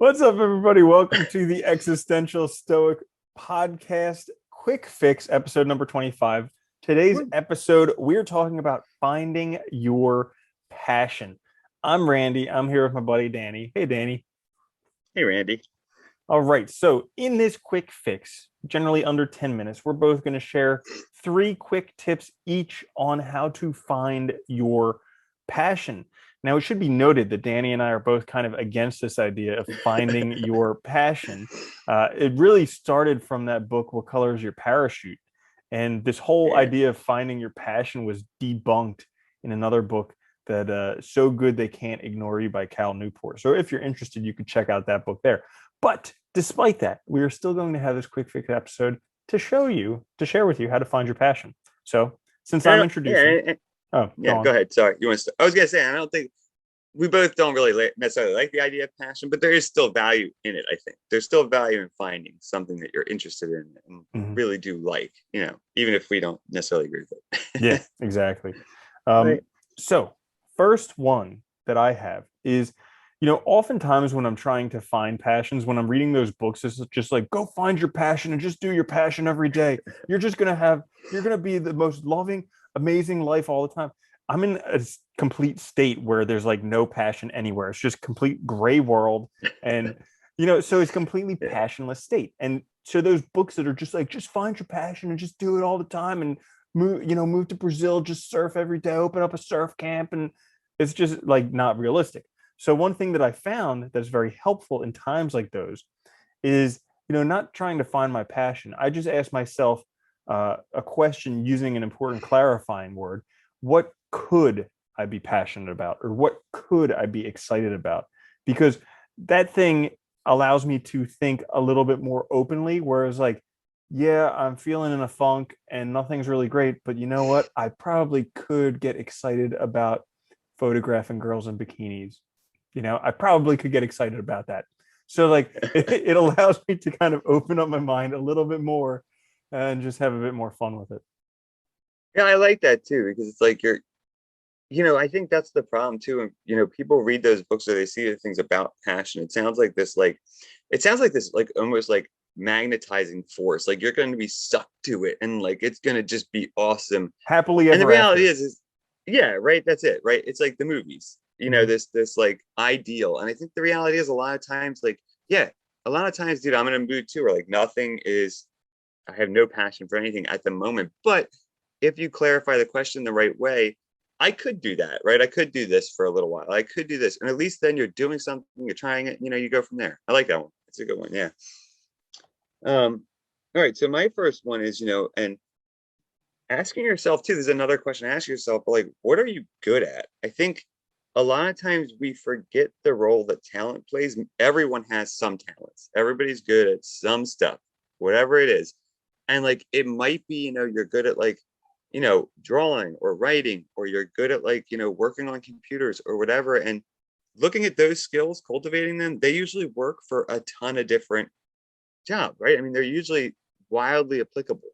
What's up, everybody? Welcome to the Existential Stoic Podcast, Quick Fix, episode number 25. Today's episode, we're talking about finding your passion. I'm Randy. I'm here with my buddy, Danny. Hey, Danny. Hey, Randy. All right. So in this quick fix, generally under 10 minutes, we're both going to share 3 quick tips each on how to find your passion. Now, it should be noted that Danny and I are both kind of against this idea of finding your passion. It really started from that book, What Color is Your Parachute? And this whole idea of finding your passion was debunked in another book that So Good They Can't Ignore You by Cal Newport. So if you're interested, you could check out that book there. But despite that, we are still going to have this quick fix episode to share with you how to find your passion. So since I'm introducing... Go ahead. Sorry. I was going to say, I don't think we both don't really necessarily like the idea of passion, but there is still value in it. I think there's still value in finding something that you're interested in and really do like, even if we don't necessarily agree with it. Yeah, exactly. Right. So first one that I have is, oftentimes when I'm trying to find passions, when I'm reading those books, it's just like, go find your passion and just do your passion every day. You're going to be the most loving, amazing life all the time. I'm in a complete state where there's like no passion anywhere. It's just complete gray world. And, so it's completely passionless state. And so those books that are just like, just find your passion and just do it all the time and move to Brazil, just surf every day, open up a surf camp. And it's just like not realistic. So one thing that I found that's very helpful in times like those is, not trying to find my passion. I just ask myself a question using an important clarifying word. What could I be passionate about? Or what could I be excited about? Because that thing allows me to think a little bit more openly, whereas like, yeah, I'm feeling in a funk and nothing's really great, but you know what? I probably could get excited about photographing girls in bikinis. I probably could get excited about that. So like it allows me to kind of open up my mind a little bit more and just have a bit more fun with it. Yeah, I like that too, because it's like I think that's the problem too. And, people read those books or they see the things about passion. It sounds like this almost like magnetizing force. Like you're going to be sucked to it and like it's going to just be awesome. Happily ever And the reality after. is yeah, right. That's it, right? It's like the movies, this like ideal. And I think the reality is a lot of times, dude, I'm in a mood too, where like I have no passion for anything at the moment. But if you clarify the question the right way, I could do that, right? I could do this for a little while. I could do this. And at least then you're doing something, you're trying it, you go from there. I like that one. It's a good one. Yeah. All right. So my first one is, and asking yourself too, there's another question. Ask yourself, like, what are you good at? I think a lot of times we forget the role that talent plays. Everyone has some talents. Everybody's good at some stuff, whatever it is. And like, it might be, you're good at like, drawing or writing, or you're good at like, working on computers or whatever. And looking at those skills, cultivating them, they usually work for a ton of different jobs, right? I mean, they're usually wildly applicable.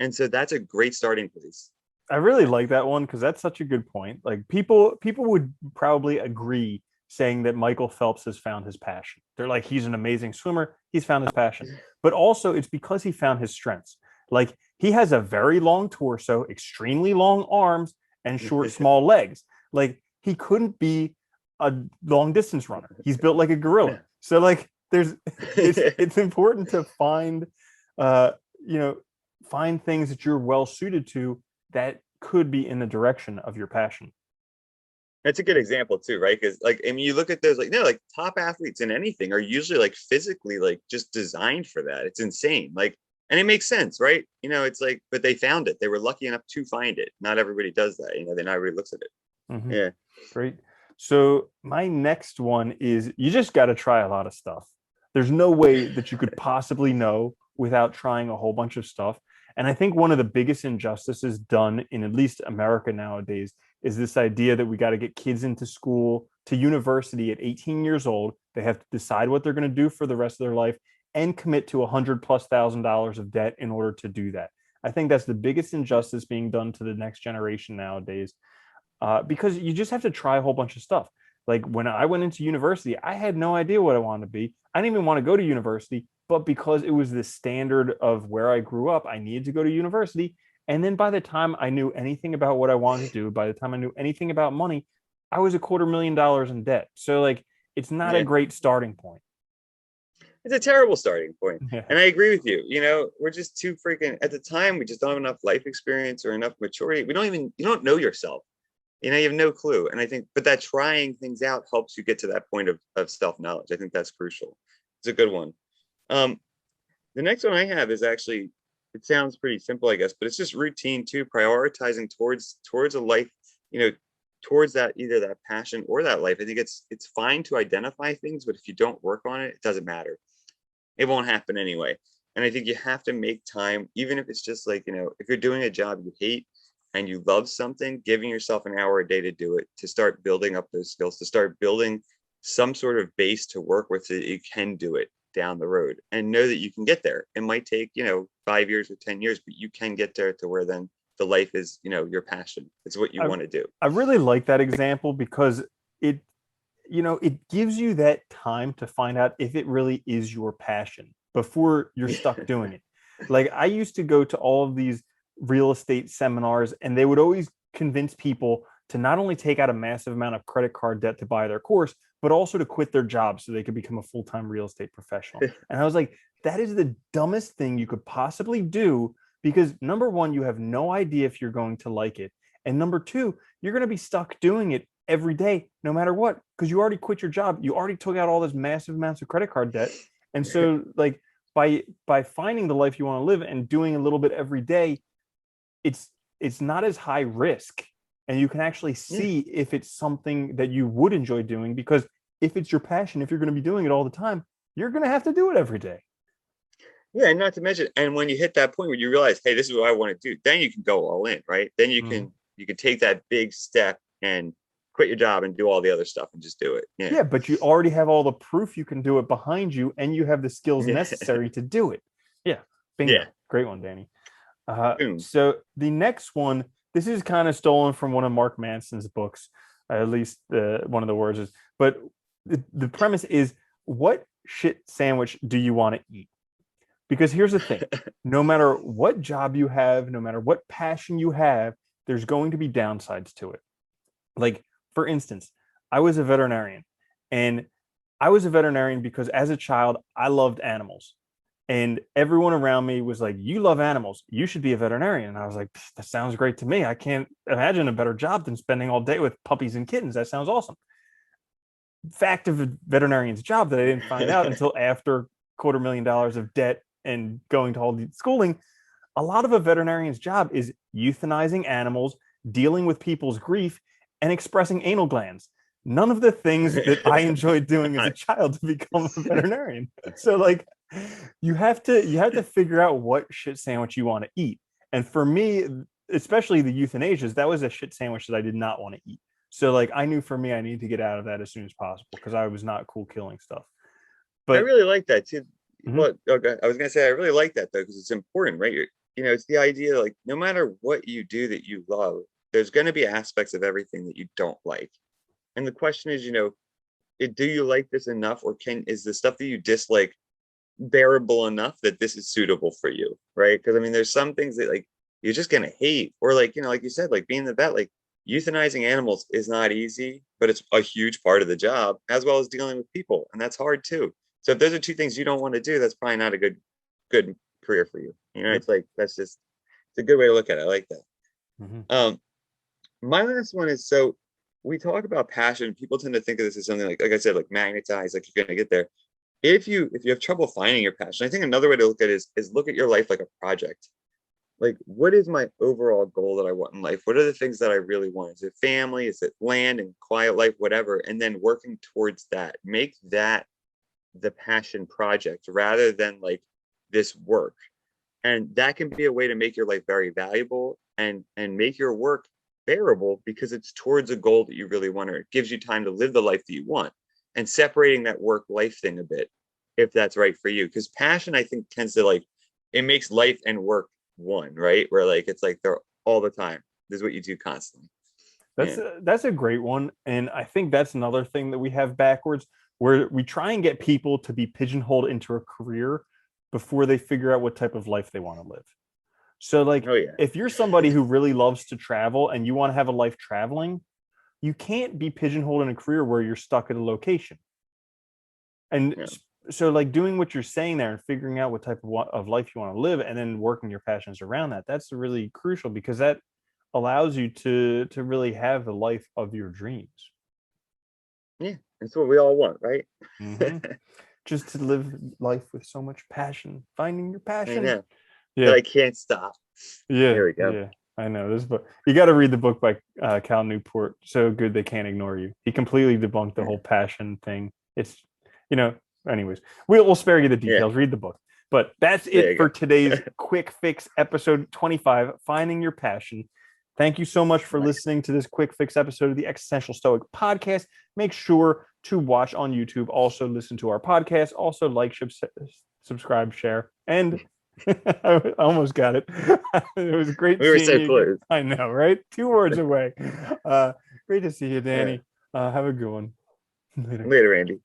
And so that's a great starting place. I really like that one because that's such a good point. Like people would probably agree saying that Michael Phelps has found his passion. They're like, he's an amazing swimmer. He's found his passion. But also it's because he found his strengths. Like he has a very long torso, extremely long arms, and short, small legs. Like he couldn't be a long distance runner. He's built like a gorilla. So like it's important to find find things that you're well suited to that could be in the direction of your passion. That's a good example too, right? Because like, I mean, you look at those like top athletes in anything are usually like physically like just designed for that. It's insane. Like, and it makes sense, right? It's like, but they found it. They were lucky enough to find it. Not everybody does that. Then everybody looks at it. Mm-hmm. Yeah. Great. So my next one is you just got to try a lot of stuff. There's no way that you could possibly know without trying a whole bunch of stuff. And I think one of the biggest injustices done in at least America nowadays is this idea that we got to get kids into school, to university at 18 years old. They have to decide what they're going to do for the rest of their life and commit to $100,000+ of debt in order to do that. I think that's the biggest injustice being done to the next generation nowadays, because you just have to try a whole bunch of stuff. Like when I went into university, I had no idea what I wanted to be. I didn't even want to go to university, but because it was the standard of where I grew up, I needed to go to university. And then by the time I knew anything about what I wanted to do, by the time I knew anything about money, I was $250,000 in debt. So like it's not a Yeah. great starting point. It's a terrible starting point. Yeah. And I agree with you. We're just too freaking, at the time, we just don't have enough life experience or enough maturity. You don't know yourself. You have no clue. And I think, but that trying things out helps you get to that point of self-knowledge. I think that's crucial. It's a good one. Um, the next one I have is actually, it sounds pretty simple, I guess, but it's just routine too, prioritizing towards a life, you know, towards that, either that passion or that life. I think it's fine to identify things, but if you don't work on it, it doesn't matter. It won't happen anyway. And I think you have to make time, even if it's just like, if you're doing a job you hate and you love something, giving yourself an hour a day to do it, to start building up those skills, to start building some sort of base to work with so that you can do it down the road and know that you can get there. It might take, 5 years or 10 years, but you can get there to where then the life is, your passion. It's what you want to do. I really like that example because it it gives you that time to find out if it really is your passion before you're stuck doing it. Like I used to go to all of these real estate seminars and they would always convince people to not only take out a massive amount of credit card debt to buy their course, but also to quit their job so they could become a full-time real estate professional. And I was like, that is the dumbest thing you could possibly do because number one, you have no idea if you're going to like it. And number two, you're going to be stuck doing it every day, no matter what, because you already quit your job. You already took out all this massive amounts of credit card debt. And so like by finding the life you want to live and doing a little bit every day, it's not as high risk. And you can actually see if it's something that you would enjoy doing, because if it's your passion, if you're going to be doing it all the time, you're going to have to do it every day. Yeah, and not to mention, and when you hit that point where you realize, hey, this is what I want to do, then you can go all in, right? Then you can take that big step and quit your job and do all the other stuff and just do it. Yeah, but you already have all the proof you can do it behind you, and you have the skills necessary to do it. Yeah, bingo. Yeah. Great one, Danny. So the next one, this is kind of stolen from one of Mark Manson's books, at least one of the words is, but the premise is, what shit sandwich do you want to eat? Because here's the thing, no matter what job you have, no matter what passion you have, there's going to be downsides to it. Like, for instance, I was a veterinarian, and I was a veterinarian because as a child, I loved animals. And everyone around me was like, you love animals, you should be a veterinarian. And I was like, that sounds great to me. I can't imagine a better job than spending all day with puppies and kittens. That sounds awesome. Fact of a veterinarian's job that I didn't find out until after $250,000 of debt and going to all the schooling. A lot of a veterinarian's job is euthanizing animals, dealing with people's grief, and expressing anal glands. None of the things that I enjoyed doing as a child to become a veterinarian. So like, you have to figure out what shit sandwich you want to eat. And for me, especially the euthanasias, that was a shit sandwich that I did not want to eat. So like, I knew for me, I need to get out of that as soon as possible because I was not cool killing stuff. But I really like that too. Well, okay, I was gonna say I really like that though because it's important, right? It's the idea, like, no matter what you do that you love, there's going to be aspects of everything that you don't like. And the question is, do you like this enough, or is the stuff that you dislike bearable enough that this is suitable for you, right? Because I mean, there's some things that like you're just gonna hate, or like like you said, like being the vet, like euthanizing animals is not easy, but it's a huge part of the job, as well as dealing with people, and that's hard too. So if those are two things you don't want to do, that's probably not a good career for you. It's like it's a good way to look at it. I like that. My last one is, so we talk about passion. People tend to think of this as something like I said, like magnetized, like you're gonna get there. If you have trouble finding your passion, I think another way to look at it is look at your life like a project. Like, what is my overall goal that I want in life? What are the things that I really want? Is it family? Is it land and quiet life, whatever? And then working towards that. Make that the passion project rather than like this work. And that can be a way to make your life very valuable and make your work bearable because it's towards a goal that you really want, or it gives you time to live the life that you want, and separating that work life thing a bit, if that's right for you. Because passion, I think, tends to like, it makes life and work one, right? Where like, it's like they're all the time. This is what you do constantly. That's a great one. And I think that's another thing that we have backwards, where we try and get people to be pigeonholed into a career before they figure out what type of life they want to live. So like Oh yeah. if you're somebody who really loves to travel and you want to have a life traveling, you can't be pigeonholed in a career where you're stuck at a location. And Yeah. so like doing what you're saying there and figuring out what type of life you want to live and then working your passions around that, that's really crucial, because that allows you to really have the life of your dreams. Yeah, that's what we all want, right? Mm-hmm. Just to live life with so much passion, finding your I passion. know. Yeah, But I can't stop. yeah, There we go. yeah. I know this book. You got to read the book by Cal Newport. So good they can't ignore you. He completely debunked the whole passion thing. It's, you know. Anyways, we'll spare you the Yeah, details. Read the book. But that's there it you for go. today's quick fix episode 25, Finding Your Passion. Thank you so much for Nice. listening to this quick fix episode of the Existential Stoic Podcast. Make sure to watch on YouTube. Also listen to our podcast. Also like, subscribe, share, and I almost got it. It was great We were seeing so you. close. I know, right? 2 words away. Great to see you, Yeah. Danny. Have a good one. Later, Andy.